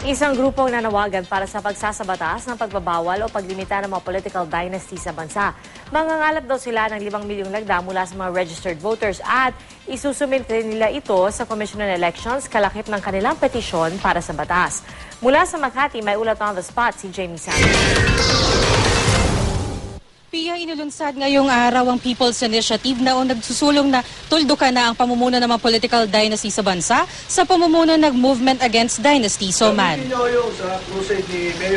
Isang grupo ang nanawagan para sa pagsasabatas ng pagbabawal o paglimita ng mga political dynasty sa bansa. Mangangalap daw sila ng 5 milyong lagda mula sa mga registered voters at isusumite nila ito sa Commission on Elections kalakip ng kanilang petisyon para sa batas. Mula sa Makati, may ulat on the spot si Jamie Santos. Pia, inulunsad ngayong araw ang People's Initiative na nagsusulong na tuldukan na ang pamumuno ng mga political dynasty sa bansa sa pamumuno ng Movement Against Dynasty, SOMAD.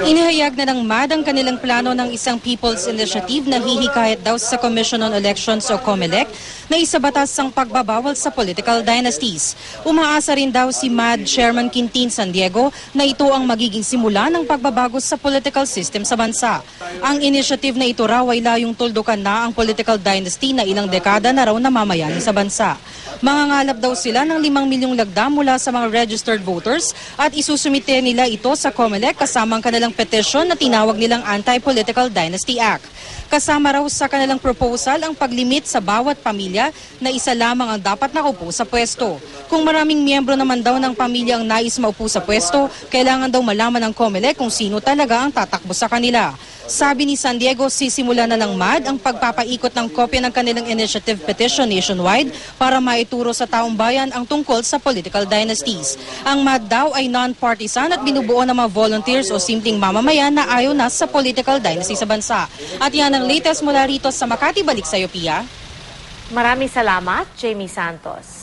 Inihayag na ng MAD ang kanilang plano ng isang People's Initiative na hihikayat daw sa Commission on Elections o COMELEC na isabatas ang pagbabawal sa political dynasties. Umaasa rin daw si MAD Chairman Quintin San Diego na ito ang magiging simula ng pagbabago sa political system sa bansa. Ang initiative na ito raw ay layong tuldukan na ang political dynasty na ilang dekada na raw namamayani sa bansa. Mangangalap daw sila ng 5 milyong lagda mula sa mga registered voters at isusumite nila ito sa COMELEC kasama ang kanilang petisyon na tinawag nilang Anti-Political Dynasty Act. Kasama raw sa kanilang proposal ang paglimit sa bawat pamilya na isa lamang ang dapat nakaupo sa pwesto. Kung maraming miyembro naman daw ng pamilya ang nais maupo sa pwesto, kailangan daw malaman ng COMELEC kung sino talaga ang tatakbo sa kanila. Sabi ni San Diego, sisimula na ng MAD ang pagpapaikot ng kopya ng kanilang initiative petition nationwide para maituro sa taong bayan ang tungkol sa political dynasties. Ang MAD daw ay non-partisan at binubuo ng mga volunteers o simpleng mamamayan na ayaw na sa political dynasty sa bansa. At yan ang latest mula rito sa Makati. Balik sa iyo, Pia. Maraming salamat, Jamie Santos.